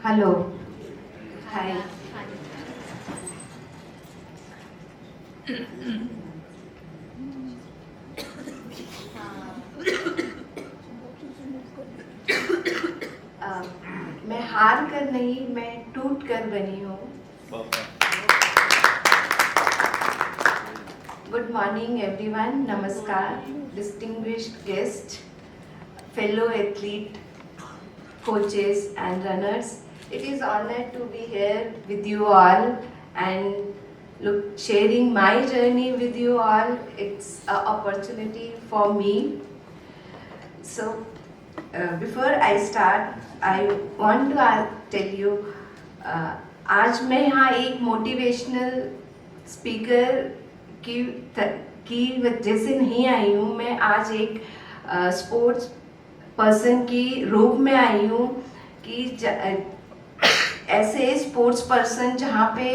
Hello, हाय। मैं हार कर नहीं, मैं टूट कर बनी हूँ। गुड मॉर्निंग एवरीवन, नमस्कार, distinguished guest, fellow athlete, coaches and runners. It is honored to be here with you all and sharing my journey with you all. It's an opportunity for me. So before I start, I want to tell you, आज मैं यहाँ एक motivational speaker की वजह से नहीं आई हूँ। मैं आज एक स्पोर्ट्स पर्सन की रूप में आई हूँ कि ऐसे स्पोर्ट्स पर्सन जहाँ पे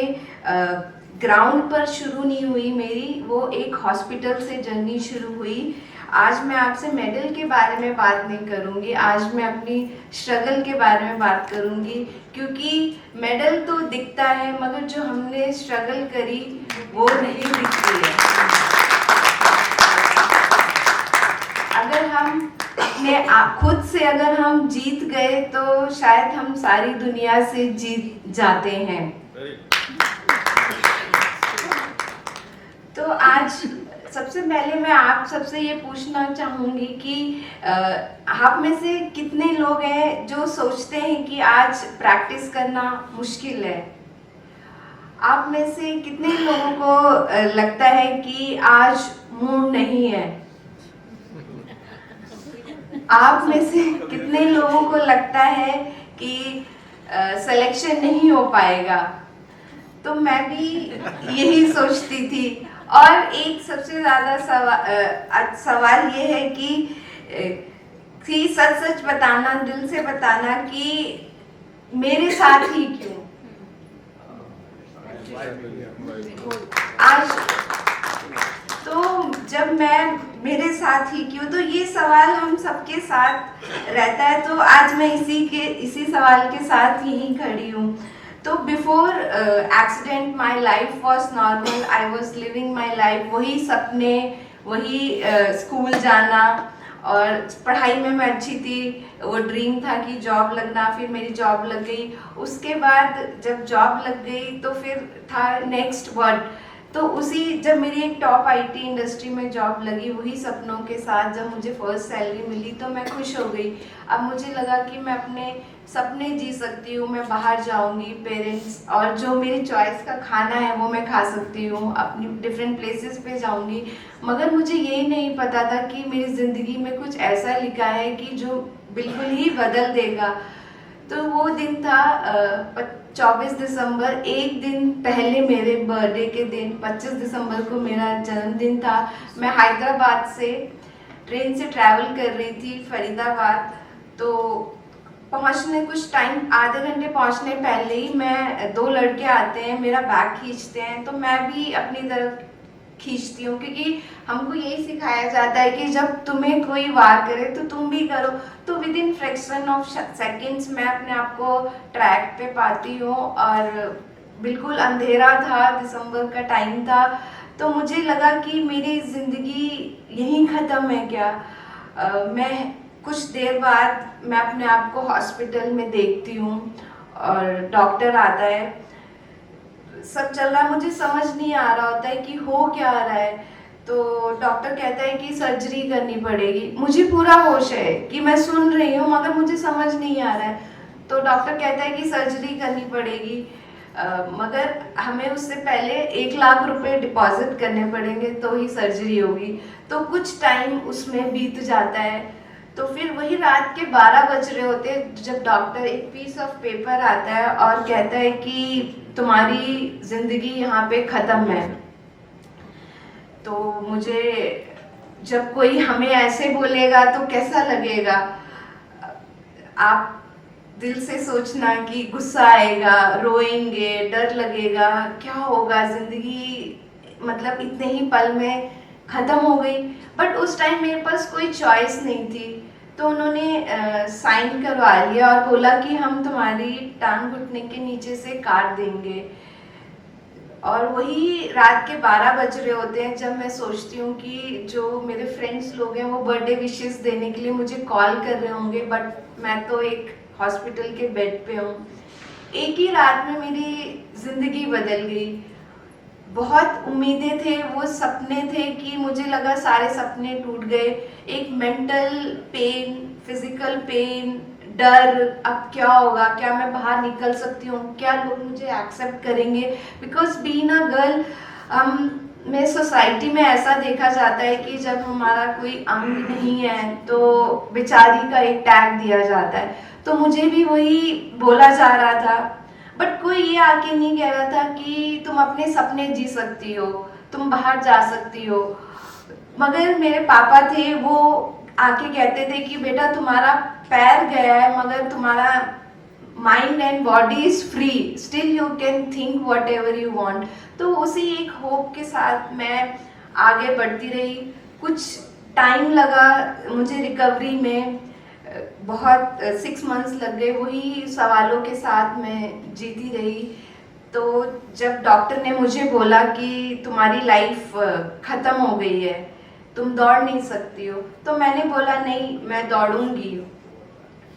ग्राउंड पर शुरू नहीं हुई मेरी, वो एक हॉस्पिटल से जर्नी शुरू हुई। आज मैं आपसे मेडल के बारे में बात नहीं करूँगी, आज मैं अपनी स्ट्रगल के बारे में बात करूँगी, क्योंकि मेडल तो दिखता है मगर जो हमने स्ट्रगल करी वो नहीं दिखती है। अगर हम अपने आप खुद से अगर हम जीत गए तो शायद हम सारी दुनिया से जीत जाते हैं। तो आज सबसे पहले मैं आप सबसे ये पूछना चाहूँगी कि आप में से कितने लोग हैं जो सोचते हैं कि आज प्रैक्टिस करना मुश्किल है? आप में से कितने लोगों को लगता है कि आज मूड नहीं है? आप में से कितने लोगों को लगता है कि सिलेक्शन नहीं हो पाएगा? तो मैं भी यही सोचती थी। और एक सबसे ज़्यादा सवाल ये है कि सच सच बताना, दिल से बताना कि मेरे साथ ही क्यों? आज तो जब मैं मेरे साथ ही क्यों, तो ये सवाल हम सबके साथ रहता है। तो आज मैं इसी सवाल के साथ यहीं खड़ी हूँ। तो before accident my life was normal, I was living my life, वही सपने, वही स्कूल जाना और पढ़ाई में मैं अच्छी थी, वो ड्रीम था कि जॉब लगना। फिर मेरी जॉब लग गई, उसके बाद जब जॉब लग गई तो फिर था नेक्स्ट वर्ड। तो उसी जब मेरी एक टॉप आईटी इंडस्ट्री में जॉब लगी, वही सपनों के साथ जब मुझे फर्स्ट सैलरी मिली तो मैं खुश हो गई। अब मुझे लगा कि मैं अपने सपने जी सकती हूँ, मैं बाहर जाऊँगी, पेरेंट्स और जो मेरी चॉइस का खाना है वो मैं खा सकती हूँ, अपनी डिफरेंट प्लेसेस पे जाऊँगी। मगर मुझे यही नहीं पता था कि मेरी ज़िंदगी में कुछ ऐसा लिखा है कि जो बिल्कुल ही बदल देगा। तो वो दिन था 24 दिसंबर, एक दिन पहले मेरे बर्थडे के दिन 25 दिसंबर को मेरा जन्मदिन था। मैं हैदराबाद से ट्रेन से ट्रैवल कर रही थी फरीदाबाद। तो पहुंचने कुछ टाइम, आधे घंटे पहुंचने पहले ही मैं 2 लड़के आते हैं, मेरा बैग खींचते हैं। तो मैं भी अपनी तरफ खींचती हूँ, क्योंकि हमको यही सिखाया जाता है कि जब तुम्हें कोई वार करे तो तुम भी करो। तो with in fraction of seconds मैं अपने आप को ट्रैक पे पाती हूँ और बिल्कुल अंधेरा था, दिसंबर का टाइम था। तो मुझे लगा कि मेरी ज़िंदगी यहीं ख़त्म है क्या? मैं कुछ देर बाद मैं अपने आप को हॉस्पिटल में देखती हूँ और डॉक्टर आता है, सब चल रहा है, मुझे समझ नहीं आ रहा होता है कि हो क्या रहा है। तो डॉक्टर कहता है कि सर्जरी करनी पड़ेगी। मुझे पूरा होश है कि मैं सुन रही हूँ मगर मुझे समझ नहीं आ रहा है। तो डॉक्टर कहता है कि सर्जरी करनी पड़ेगी, मगर हमें उससे पहले 1 लाख रुपए डिपॉजिट करने पड़ेंगे तो ही सर्जरी होगी। तो कुछ टाइम उसमें बीत जाता है। तो फिर वही रात के 12 बज रहे होते जब डॉक्टर एक पीस ऑफ पेपर आता है और कहता है कि तुम्हारी ज़िंदगी यहाँ पे ख़त्म है। तो मुझे जब कोई हमें ऐसे बोलेगा तो कैसा लगेगा? आप दिल से सोचना कि गुस्सा आएगा, रोएंगे, डर लगेगा, क्या होगा, ज़िंदगी मतलब इतने ही पल में ख़त्म हो गई। बट उस टाइम मेरे पास कोई चॉइस नहीं थी। तो उन्होंने साइन करवा लिया और बोला कि हम तुम्हारी टांग घुटने के नीचे से काट देंगे। और वही रात के 12 बज रहे होते हैं जब मैं सोचती हूँ कि जो मेरे फ्रेंड्स लोग हैं वो बर्थडे विशेस देने के लिए मुझे कॉल कर रहे होंगे, बट मैं तो एक हॉस्पिटल के बेड पे हूँ। एक ही रात में मेरी ज़िंदगी बदल गई। बहुत उम्मीदें थे, वो सपने थे कि मुझे लगा सारे सपने टूट गए। एक मेंटल पेन, फिजिकल पेन, डर, अब क्या होगा, क्या मैं बाहर निकल सकती हूँ, क्या लोग मुझे एक्सेप्ट करेंगे, बिकॉज बीइंग अ गर्ल में सोसाइटी में ऐसा देखा जाता है कि जब हमारा कोई अंग नहीं है तो बेचारी का एक टैग दिया जाता है। तो मुझे भी वही बोला जा रहा था, बट कोई ये आके नहीं कह रहा था कि तुम अपने सपने जी सकती हो, तुम बाहर जा सकती हो। मगर मेरे पापा थे, वो आके कहते थे कि बेटा तुम्हारा पैर गया है मगर तुम्हारा mind and body is free, still you can think what ever you want. तो उसी एक होप के साथ मैं आगे बढ़ती रही। कुछ टाइम लगा मुझे रिकवरी में, बहुत 6 मंथ्स लग गए, वही सवालों के साथ मैं जीती रही। तो जब डॉक्टर ने मुझे बोला कि तुम्हारी लाइफ ख़त्म हो गई है, तुम दौड़ नहीं सकती हो, तो मैंने बोला नहीं, मैं दौड़ूंगी।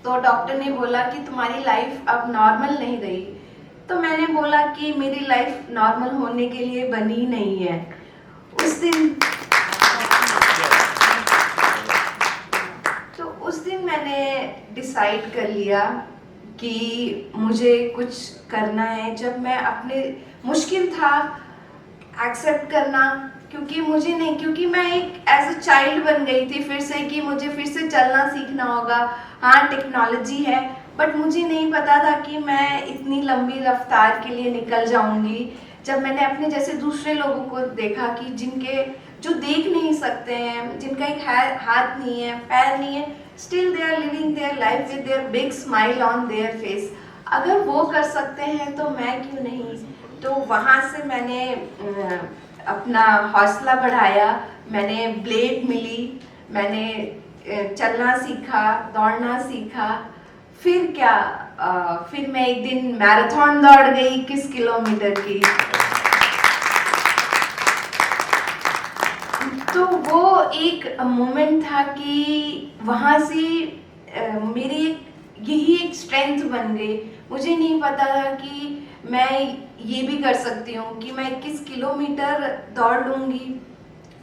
तो डॉक्टर ने बोला कि तुम्हारी लाइफ अब नॉर्मल नहीं रही। तो मैंने बोला कि मेरी लाइफ नॉर्मल होने के लिए बनी नहीं है। उस दिन मैंने डिसाइड कर लिया कि मुझे कुछ करना है। जब मैं अपने मुश्किल था एक्सेप्ट करना, क्योंकि मैं एक एज अ चाइल्ड बन गई थी फिर से, कि मुझे फिर से चलना सीखना होगा। हाँ, टेक्नोलॉजी है, बट मुझे नहीं पता था कि मैं इतनी लंबी रफ्तार के लिए निकल जाऊंगी। जब मैंने अपने जैसे दूसरे लोगों को देखा कि जो देख नहीं सकते हैं, जिनका एक हाथ नहीं है, पैर नहीं है, still they are living their life with their big smile on their face. अगर वो कर सकते हैं तो मैं क्यों नहीं। तो वहाँ से मैंने अपना हौसला बढ़ाया, मैंने ब्लेड मिली, मैंने चलना सीखा, दौड़ना सीखा। फिर क्या, फिर मैं एक दिन मैराथन दौड़ गई 21 किलोमीटर की। तो वो एक मोमेंट था कि वहाँ से मेरी यही एक स्ट्रेंथ बन गई। मुझे नहीं पता था कि मैं ये भी कर सकती हूँ कि मैं 21 किलोमीटर दौड़ लूँगी,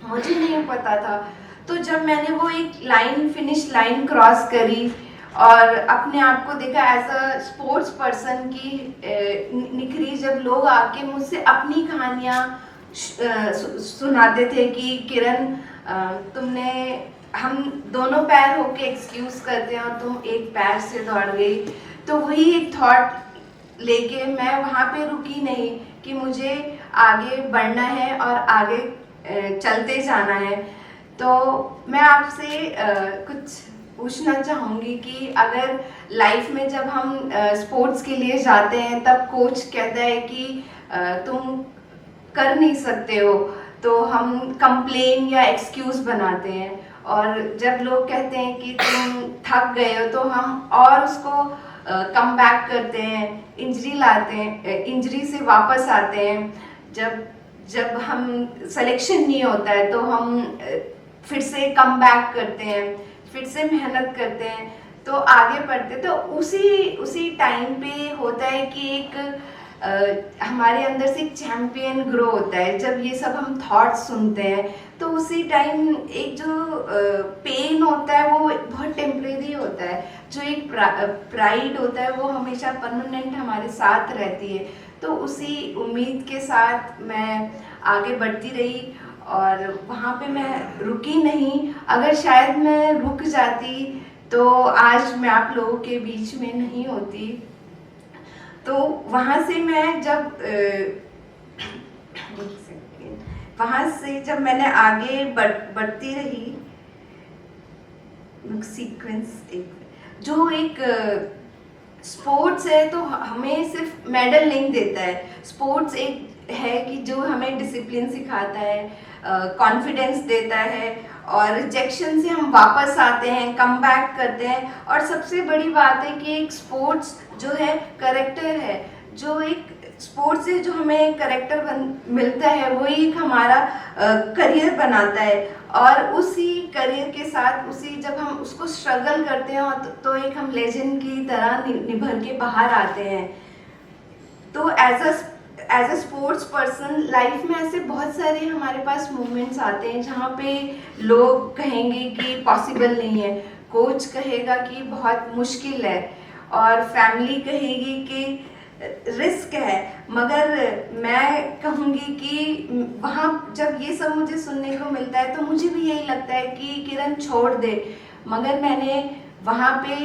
मुझे नहीं पता था। तो जब मैंने वो एक फिनिश लाइन क्रॉस करी और अपने आप को देखा एज अ स्पोर्ट्स पर्सन की निखरी, जब लोग आके मुझसे अपनी कहानियाँ सुनाते थे कि किरण, हम दोनों पैर होके एक्सक्यूज करते हैं और तुम एक पैर से दौड़ गई। तो वही एक थॉट लेके मैं वहाँ पे रुकी नहीं कि मुझे आगे बढ़ना है और आगे चलते जाना है। तो मैं आपसे कुछ पूछना चाहूँगी कि अगर लाइफ में जब हम स्पोर्ट्स के लिए जाते हैं तब कोच कहता है कि तुम कर नहीं सकते हो, तो हम कंप्लेन या एक्सक्यूज बनाते हैं। और जब लोग कहते हैं कि तुम थक गए हो तो हम और उसको कम बैक करते हैं, इंजरी लाते हैं, इंजरी से वापस आते हैं। जब हम सिलेक्शन नहीं होता है तो हम फिर से कम बैक करते हैं, फिर से मेहनत करते हैं, तो आगे बढ़ते। तो उसी टाइम पे होता है कि एक हमारे अंदर से एक चैम्पियन ग्रो होता है। जब ये सब हम थॉट्स सुनते हैं तो उसी टाइम एक जो पेन होता है वो बहुत टेम्परेरी होता है, जो एक प्राइड होता है वो हमेशा परमानेंट हमारे साथ रहती है। तो उसी उम्मीद के साथ मैं आगे बढ़ती रही और वहाँ पे मैं रुकी नहीं। अगर शायद मैं रुक जाती तो आज मैं आप लोगों के बीच में नहीं होती। तो वहाँ से मैं जब मैंने आगे बढ़ती रही, सीक्वेंस जो एक स्पोर्ट्स है तो हमें सिर्फ मेडल नहीं देता है। स्पोर्ट्स एक है कि जो हमें डिसिप्लिन सिखाता है, कॉन्फिडेंस देता है और रिजेक्शन से हम वापस आते हैं, कम बैक करते हैं। और सबसे बड़ी बात है कि एक स्पोर्ट्स जो है करेक्टर है, जो एक स्पोर्ट्स से जो हमें करेक्टर मिलता है वही एक हमारा करियर बनाता है। और उसी करियर के साथ उसी जब हम उसको स्ट्रगल करते हैं तो एक हम लेजेंड की तरह निभर के बाहर आते हैं। तो as a sports person life में ऐसे बहुत सारे हमारे पास मोमेंट्स आते हैं जहाँ पे लोग कहेंगे कि पॉसिबल नहीं है, कोच कहेगा कि बहुत मुश्किल है, और फैमिली कहेगी कि रिस्क है। मगर मैं कहूँगी कि वहाँ जब ये सब मुझे सुनने को मिलता है तो मुझे भी यही लगता है कि किरण छोड़ दे। मगर मैंने वहाँ पे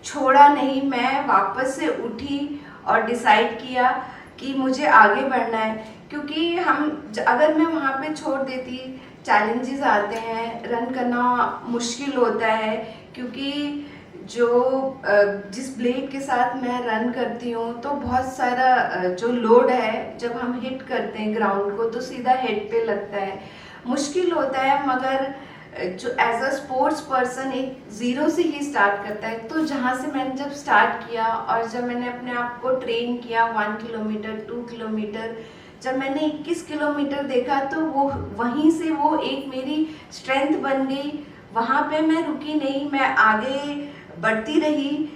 छोड़ा नहीं, मैं वापस से उठी और डिसाइड किया कि मुझे आगे बढ़ना है। क्योंकि अगर मैं वहाँ पे छोड़ देती, चैलेंजेस आते हैं, रन करना मुश्किल होता है, क्योंकि जिस ब्लेड के साथ मैं रन करती हूँ तो बहुत सारा जो लोड है, जब हम हिट करते हैं ग्राउंड को तो सीधा हेड पे लगता है, मुश्किल होता है। मगर जो एज अ स्पोर्ट्स पर्सन एक ज़ीरो से ही स्टार्ट करता है। तो जहाँ से मैंने जब स्टार्ट किया और जब मैंने अपने आप को ट्रेन किया 1 किलोमीटर 2 किलोमीटर, जब मैंने 21 किलोमीटर देखा तो वो वहीं से वो एक मेरी स्ट्रेंथ बन गई। वहाँ पे मैं रुकी नहीं, मैं आगे बढ़ती रही।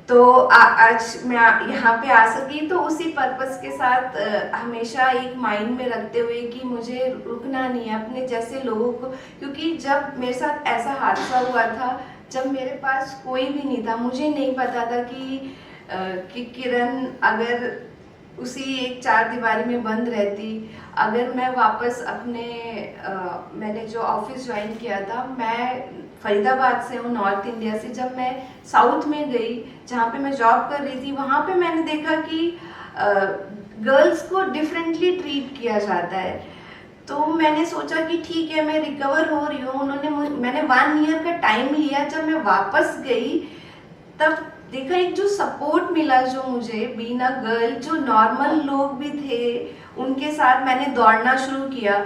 तो आज मैं यहाँ पे आ सकी तो उसी पर्पस के साथ हमेशा एक माइंड में रखते हुए कि मुझे रुकना नहीं है अपने जैसे लोगों को। क्योंकि जब मेरे साथ ऐसा हादसा हुआ था, जब मेरे पास कोई भी नहीं था, मुझे नहीं पता था कि किरण अगर उसी एक 4 दीवारी में बंद रहती, अगर मैं वापस अपने मैंने जो ऑफिस ज्वाइन किया था, मैं फरीदाबाद से हूँ, नॉर्थ इंडिया से, जब मैं साउथ में गई जहाँ पे मैं जॉब कर रही थी, वहाँ पे मैंने देखा कि गर्ल्स को डिफरेंटली ट्रीट किया जाता है। तो मैंने सोचा कि ठीक है, मैं रिकवर हो रही हूँ। मैंने 1 ईयर का टाइम लिया। जब मैं वापस गई तब देखा एक जो सपोर्ट मिला, जो मुझे बीइंग अ गर्ल, जो नॉर्मल लोग भी थे उनके साथ मैंने दौड़ना शुरू किया।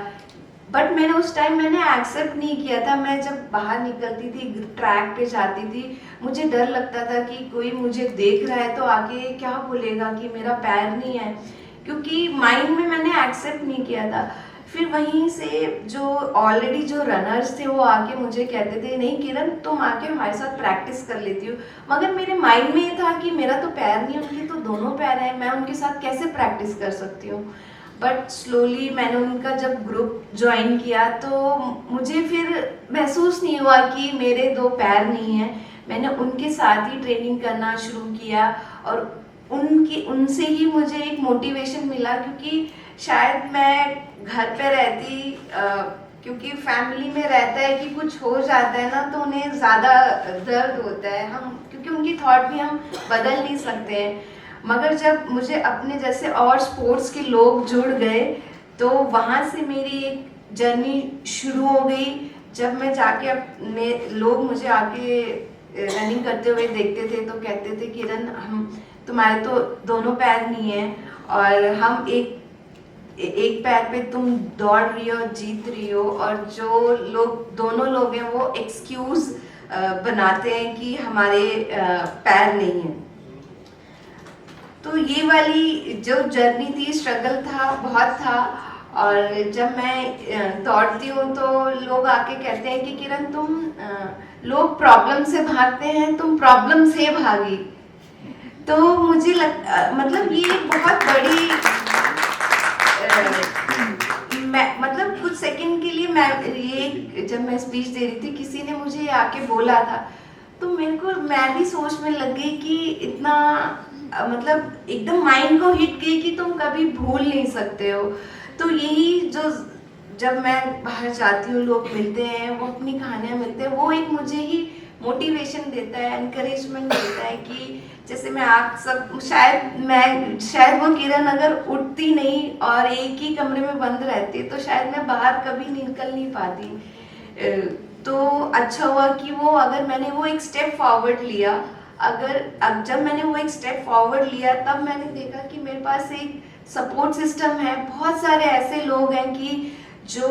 बट मैंने उस टाइम एक्सेप्ट नहीं किया था। मैं जब बाहर निकलती थी, ट्रैक पे जाती थी, मुझे डर लगता था कि कोई मुझे देख रहा है तो आके क्या बोलेगा कि मेरा पैर नहीं है, क्योंकि माइंड में मैंने एक्सेप्ट नहीं किया था। फिर वहीं से जो ऑलरेडी जो रनर्स थे वो आके मुझे कहते थे, नहीं किरण तुम आके हमारे साथ प्रैक्टिस कर लेती हो। मगर मेरे माइंड में ये था कि मेरा तो पैर नहीं, उनके तो दोनों पैर हैं, मैं उनके साथ कैसे प्रैक्टिस कर सकती हूँ। बट स्लोली मैंने उनका जब ग्रुप ज्वाइन किया तो मुझे फिर महसूस नहीं हुआ कि मेरे 2 पैर नहीं हैं। मैंने उनके साथ ही ट्रेनिंग करना शुरू किया और उनसे ही मुझे एक मोटिवेशन मिला। क्योंकि शायद मैं घर पे रहती, क्योंकि फैमिली में रहता है कि कुछ हो जाता है ना तो उन्हें ज़्यादा दर्द होता है, क्योंकि उनकी थॉट भी हम बदल नहीं सकते हैं। मगर जब मुझे अपने जैसे और स्पोर्ट्स के लोग जुड़ गए तो वहाँ से मेरी एक जर्नी शुरू हो गई। जब मैं जाके लोग मुझे आके रनिंग करते हुए देखते थे तो कहते थे, किरण हम तुम्हारे तो दोनों पैर नहीं हैं और हम एक पैर पे तुम दौड़ रही हो, जीत रही हो, और जो दोनों लोग हैं वो एक्सक्यूज बनाते हैं कि हमारे पैर नहीं हैं। तो ये वाली जो जर्नी थी, स्ट्रगल था, बहुत था। और जब मैं दौड़ती हूँ तो लोग आके कहते हैं कि किरण लोग प्रॉब्लम से भागते हैं, तुम प्रॉब्लम से भागी। तो मुझे मतलब ये बहुत बड़ी मतलब कुछ सेकंड के लिए जब मैं स्पीच दे रही थी, किसी ने मुझे आके बोला था तो मैं भी सोच में लग गई कि इतना मतलब एकदम माइंड को हिट गई कि तुम कभी भूल नहीं सकते हो। तो यही जो जब मैं बाहर जाती हूँ, लोग मिलते हैं, वो अपनी कहानियाँ मिलते हैं, वो एक मुझे ही मोटिवेशन देता है, एनकरेजमेंट देता है कि जैसे मैं आप सब शायद वो किरण अगर उठती नहीं और एक ही कमरे में बंद रहती तो शायद मैं बाहर कभी निकल नहीं पाती। तो अच्छा हुआ कि मैंने वो एक स्टेप फॉरवर्ड लिया। जब मैंने वो एक स्टेप फॉरवर्ड लिया तब मैंने देखा कि मेरे पास एक सपोर्ट सिस्टम है। बहुत सारे ऐसे लोग हैं कि जो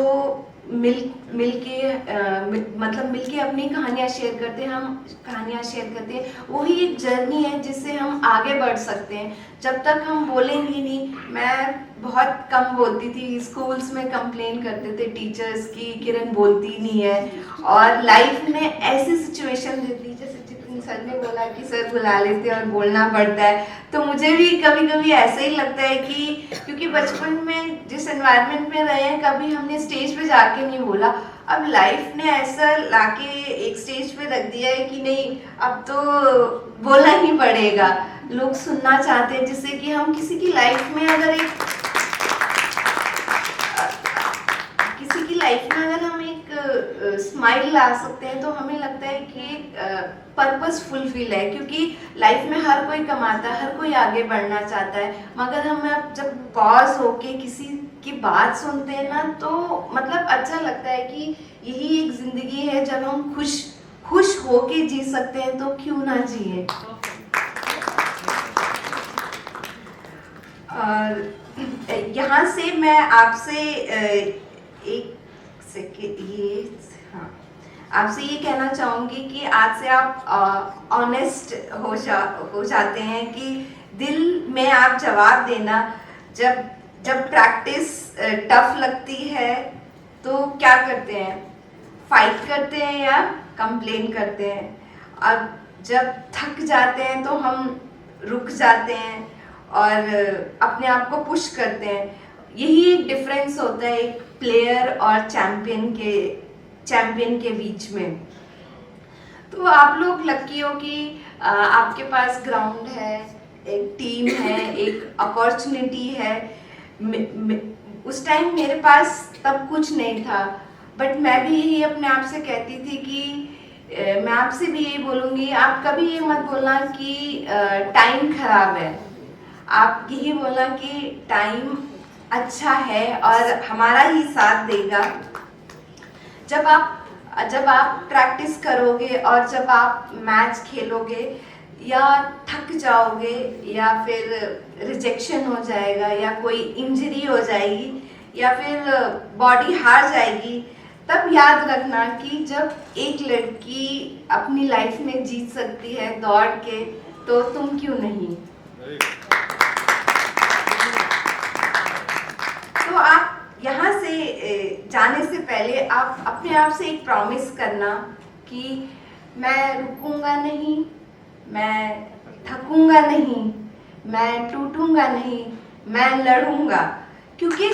मतलब मिलके अपनी कहानियाँ शेयर करते हैं, हम कहानियाँ शेयर करते हैं। वही एक जर्नी है जिससे हम आगे बढ़ सकते हैं। जब तक हम बोलेंगे नहीं, मैं बहुत कम बोलती थी, स्कूल्स में कंप्लेन करते थे टीचर्स की किरण बोलती नहीं है, और लाइफ में ऐसी सिचुएशन देती, जैसे जितनी सर ने बोला कि सर बुला लेते हैं और बोलना पड़ता है, तो मुझे भी कभी कभी ऐसा ही लगता है कि क्योंकि बचपन में जिस एनवायरनमेंट में रहे हैं, कभी हमने स्टेज पे जाके नहीं बोला। अब लाइफ ने ऐसा लाके एक स्टेज पे रख दिया है कि नहीं, अब तो बोलना ही पड़ेगा, लोग सुनना चाहते हैं, जिससे कि हम किसी की लाइफ में अगर हम एक स्माइल ला सकते हैं, तो हमें लगता है कि पर्पस फुलफिल है। क्योंकि लाइफ में हर कोई कमाता है, हर कोई आगे बढ़ना चाहता है, मगर हम जब पॉज होके किसी की बात सुनते हैं ना, तो मतलब अच्छा लगता है कि यही एक जिंदगी है जब हम खुश होके जी सकते हैं, तो क्यों ना जिए। और यहाँ से मैं आपसे एक सेकेंड हाँ, आपसे ये कहना चाहूँगी कि आज से आप ऑनेस्ट हो जाते हैं कि दिल में आप जवाब देना। जब प्रैक्टिस टफ लगती है तो क्या करते हैं, फाइट करते हैं या कंप्लेन करते हैं। और जब थक जाते हैं तो हम रुक जाते हैं और अपने आप को पुश करते हैं। यही एक डिफरेंस होता है एक प्लेयर और चैंपियन के बीच में। तो आप लोग लकी हो कि आपके पास ग्राउंड है, एक टीम है, एक अपॉर्चुनिटी है। उस टाइम मेरे पास तब कुछ नहीं था, बट मैं भी यही अपने आप से कहती थी कि मैं आपसे भी यही बोलूँगी, आप कभी ये मत बोलना कि टाइम खराब है। आप यही बोलना कि टाइम अच्छा है और हमारा ही साथ देगा। जब आप प्रैक्टिस करोगे और जब आप मैच खेलोगे, या थक जाओगे, या फिर रिजेक्शन हो जाएगा, या कोई इंजरी हो जाएगी, या फिर बॉडी हार जाएगी, तब याद रखना कि जब एक लड़की अपनी लाइफ में जीत सकती है दौड़ के, तो तुम क्यों नहीं। तो आप यहाँ से जाने से पहले आप अपने आप से एक प्रॉमिस करना कि मैं रुकूंगा नहीं, मैं थकूंगा नहीं, मैं टूटूंगा नहीं, मैं लड़ूंगा। क्योंकि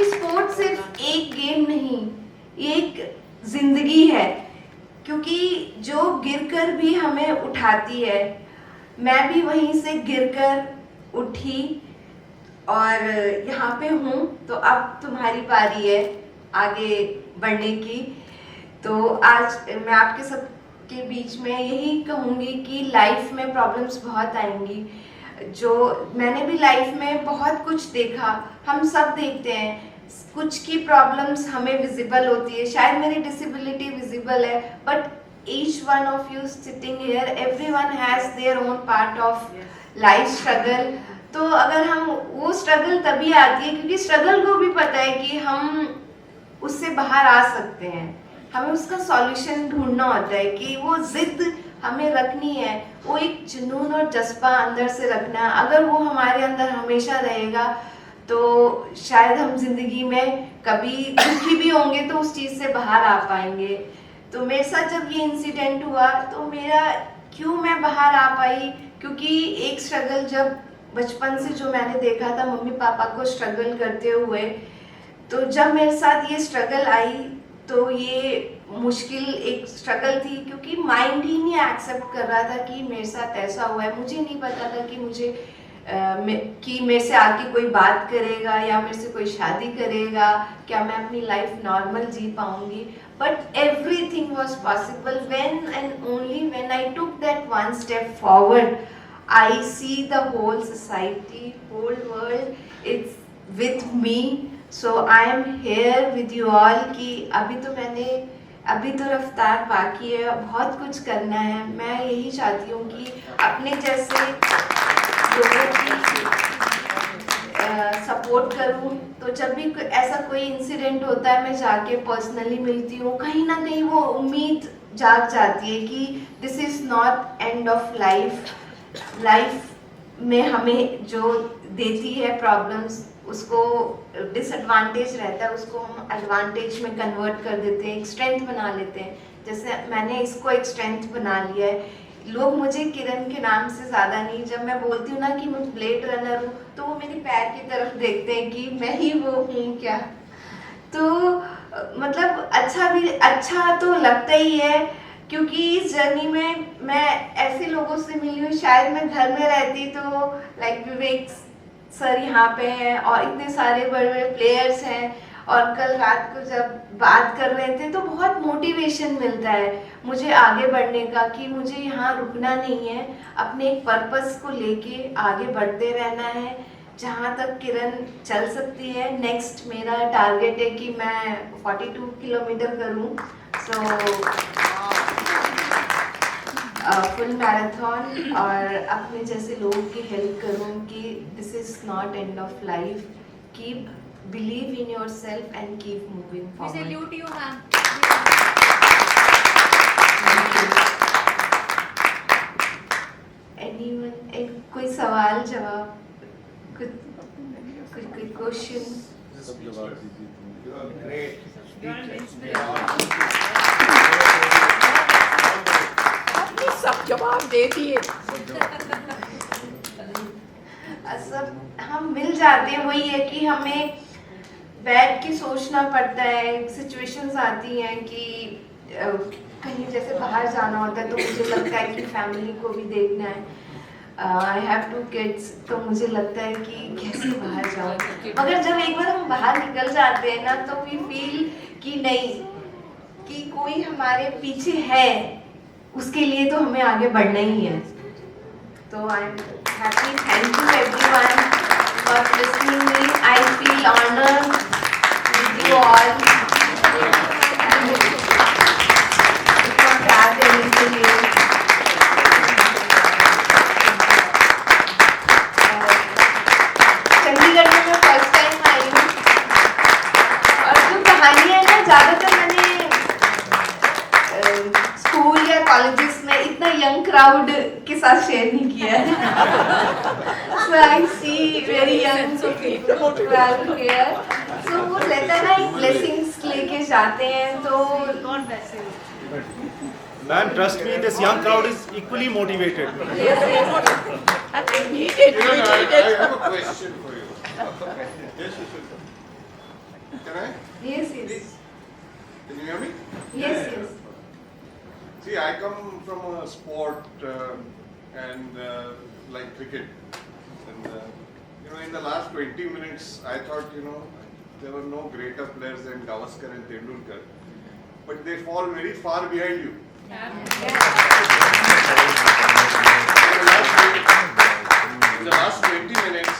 स्पोर्ट सिर्फ एक गेम नहीं, एक जिंदगी है। क्योंकि जो गिरकर भी हमें उठाती है, मैं भी वहीं से गिरकर उठी और यहाँ पे हूँ। तो अब तुम्हारी बारी है आगे बढ़ने की। तो आज मैं आपके सबके बीच में यही कहूँगी कि लाइफ में प्रॉब्लम्स बहुत आएंगी। जो मैंने भी लाइफ में बहुत कुछ देखा, हम सब देखते हैं। कुछ की प्रॉब्लम्स हमें विजिबल होती है, शायद मेरी डिसेबिलिटी विजिबल है, but each one of you sitting here, everyone has their own part of life struggle. तो अगर हम वो स्ट्रगल तभी आती है क्योंकि स्ट्रगल को भी पता है कि हम उससे बाहर आ सकते हैं, हमें उसका सॉल्यूशन ढूंढना होता है कि वो जिद हमें रखनी है, वो एक जुनून और जज्बा अंदर से रखना। अगर वो हमारे अंदर हमेशा रहेगा तो शायद हम जिंदगी में कभी दुखी भी होंगे तो उस चीज़ से बाहर आ पाएंगे। तो मेरे साथ जब ये इंसिडेंट हुआ तो मेरा क्यों मैं बाहर आ पाई, क्योंकि एक स्ट्रगल जब बचपन से जो मैंने देखा था मम्मी पापा को स्ट्रगल करते हुए, तो जब मेरे साथ ये स्ट्रगल आई तो ये मुश्किल एक स्ट्रगल थी, क्योंकि माइंड ही नहीं एक्सेप्ट कर रहा था कि मेरे साथ ऐसा हुआ है। मुझे नहीं पता था कि कि मेरे से आके कोई बात करेगा या मेरे से कोई शादी करेगा, क्या मैं अपनी लाइफ नॉर्मल जी पाऊंगी। But everything was possible when and only when I took that one step forward. I see the whole society, whole world is with me, so I am here with you all। कि अभी तो रफ्तार बाकी है, बहुत कुछ करना है। मैं यही चाहती हूँ कि अपने जैसे लोगों की सपोर्ट करूं, तो जब भी ऐसा कोई इंसिडेंट होता है मैं जाके पर्सनली मिलती हूँ। कहीं ना कहीं वो उम्मीद जाग जाती है कि this is not end of life. Life में हमें जो देती है प्रॉब्लम्स, उसको डिसएडवांटेज रहता है, उसको हम एडवांटेज में कन्वर्ट कर देते हैं, एक स्ट्रेंथ बना लेते हैं। जैसे मैंने इसको एक स्ट्रेंथ बना लिया है। लोग मुझे किरण के नाम से ज़्यादा नहीं, जब मैं बोलती हूँ ना कि मैं ब्लेड रनर हूँ, तो वो मेरे पैर की तरफ देखते हैं कि मैं ही वो हूँ क्या। तो मतलब अच्छा तो लगता ही है, क्योंकि इस जर्नी में मैं ऐसे लोगों से मिली हूँ। शायद मैं घर में रहती तो लाइक विवेक सर यहाँ पे हैं और इतने सारे बड़े बड़े प्लेयर्स हैं, और कल रात को जब बात कर रहे थे तो बहुत मोटिवेशन मिलता है मुझे आगे बढ़ने का, कि मुझे यहाँ रुकना नहीं है, अपने एक पर्पस को लेके आगे बढ़ते रहना है। जहाँ तक किरण चल सकती है, नेक्स्ट मेरा टारगेट है कि मैं 42 किलोमीटर करूँ, फुल मैराथन, और अपने जैसे लोगों की हेल्प करूँ कि this is not end of life. Keep believe in yourself and keep moving forward. We salute you, ma'am. Anyone, कोई सवाल जवाब, कोई क्वेश्चन? सब जवाब दे दिए। सब हम मिल जाते हैं, वही है कि हमें बैठ के सोचना पड़ता है। सिचुएशंस आती हैं कि कहीं जैसे बाहर जाना होता है, तो मुझे लगता है कि फैमिली को भी देखना है। आई हैव 2 kids, तो मुझे लगता है कि कैसे बाहर जाऊँ। मगर जब एक बार हम बाहर निकल जाते हैं ना, तो वी फील कि नहीं, कि कोई हमारे पीछे है, उसके लिए तो हमें आगे बढ़ना ही है। तो I am happy, thank you everyone for listening me. I feel honoured with you all. इतना प्यार देने के लिए। चंडीगढ़ में मैं फर्स्ट टाइम आई हूँ, और जो कहानी है ना, ज़्यादातर मैंने स्कूल या कॉलेजेस में इतना यंग क्राउड के साथ शेयर नहीं किया है। So I see very young crowd here. So वो लेता है ना, एक blessings लेके जाते हैं, तो God bless you. Ma'am, trust me, this young crowd is equally motivated. And we need it. We I need it. have a question for you. Can I? yes, yes, Can you hear me? yes, yes. See, I come from a sport and like cricket. And in the last 20 minutes, I thought, there were no greater players than Gavaskar and Tendulkar. But they fall very far behind you. In the last 20 minutes,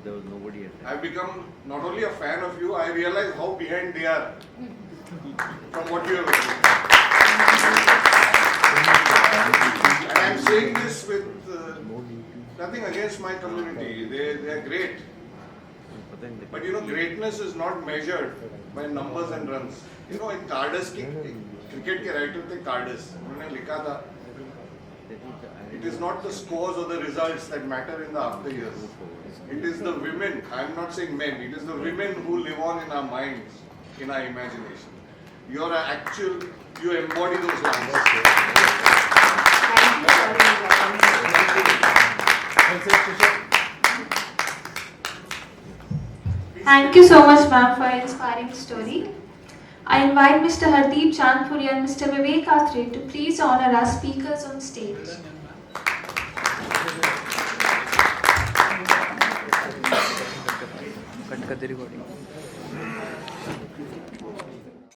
there was nobody at that. I've become not only a fan of you, I realize how behind they are from what you have achieved. And I'm saying this with nothing against my community. They are great. But greatness is not measured by numbers and runs. In Cardus की cricket के writer थे Cardus. उन्होंने लिखा था, it is not the scores or the results that matter in the after years. It is the women, I am not saying men, it is the women who live on in our minds, in our imagination. You are actual, you embody those lines. Thank you so much, ma'am, for your inspiring story. I invite Mr. Hardeep Chandpuri and Mr. Vivek Athre to please honor our speakers on stage. Cut the recording.